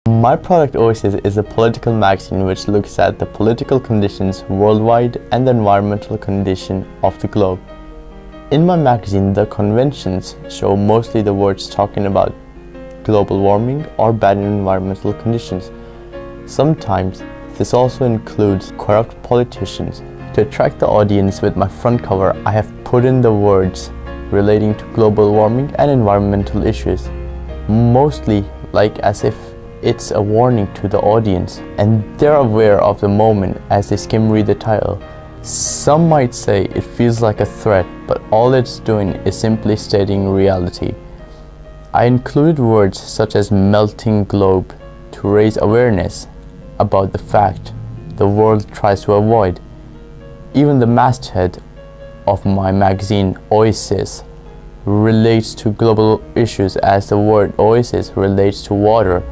My product Oasis is a political magazine which looks at the political conditions worldwide and the environmental condition of the globe. In my magazine, the conventions show mostly the words talking about global warming or bad environmental conditions. Sometimes this also includes corrupt politicians. To attract the audience with my front cover, I have put in the words relating to global warming and environmental issues, mostly like as if it's a warning to the audience and they're aware of the moment as they skim read the title. Some might say it feels like a threat, but all it's doing is simply stating reality. I included words such as melting globe to raise awareness about the fact the world tries to avoid. Even the masthead of my magazine, Oasis, relates to global issues as the word oasis relates to water.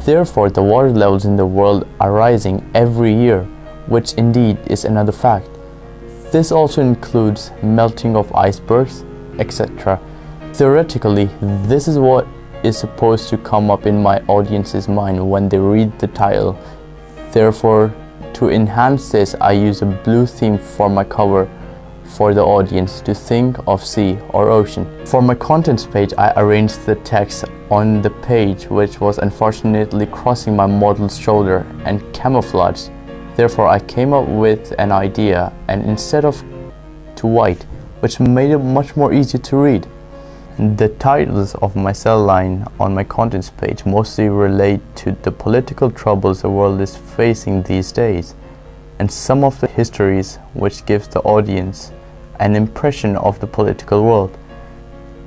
Therefore, the water levels in the world are rising every year, which indeed is another fact. This also includes melting of icebergs, etc. Theoretically, this is what is supposed to come up in my audience's mind when they read the title. Therefore, to enhance this, I use a blue theme for my cover for the audience to think of sea or ocean. For my contents page, I arranged the text on the page, which was unfortunately crossing my model's shoulder and camouflaged. Therefore, I came up with an idea, and instead of to white, which made it much more easy to read. The titles of my cell line on my contents page mostly relate to the political troubles the world is facing these days, and some of the histories which gives the audience an impression of the political world.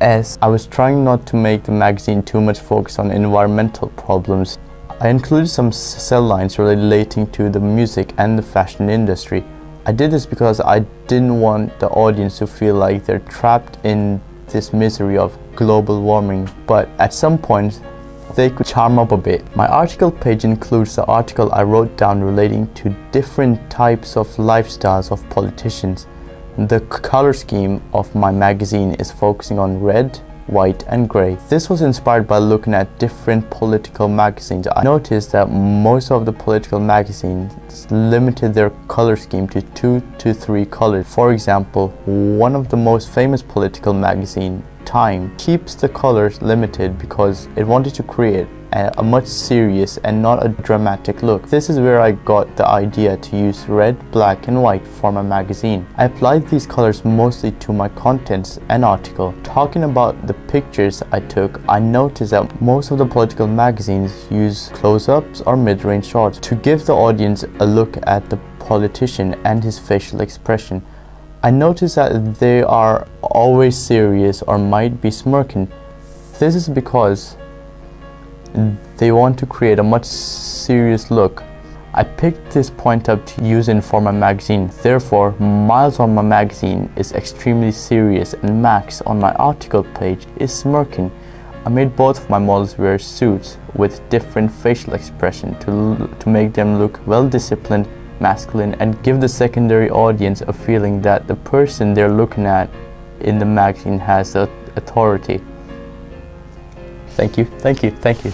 As I was trying not to make the magazine too much focus on environmental problems, I included some cell lines relating to the music and the fashion industry. I did this because I didn't want the audience to feel like they're trapped in this misery of global warming, but at some point they could charm up a bit. My article page includes the article I wrote down relating to different types of lifestyles of politicians. The color scheme of my magazine is focusing on red, white and grey. This was inspired by looking at different political magazines. I noticed that most of the political magazines limited their color scheme to 2 to 3 colors. For example, one of the most famous political magazine, Time, keeps the colors limited because it wanted to create a much serious and not a dramatic look. This is where I got the idea to use red, black and white for my magazine. I applied these colors mostly to my contents and article. Talking about the pictures I took, I noticed that most of the political magazines use close-ups or mid-range shots to give the audience a look at the politician and his facial expression. I noticed that they are always serious or might be smirking. This is because they want to create a much serious look. I picked this point up to use in for my magazine. Therefore, Miles on my magazine is extremely serious and Max on my article page is smirking. I made both of my models wear suits with different facial expression to make them look well disciplined, masculine, and give the secondary audience a feeling that the person they're looking at in the magazine has the authority. Thank you, thank you, thank you.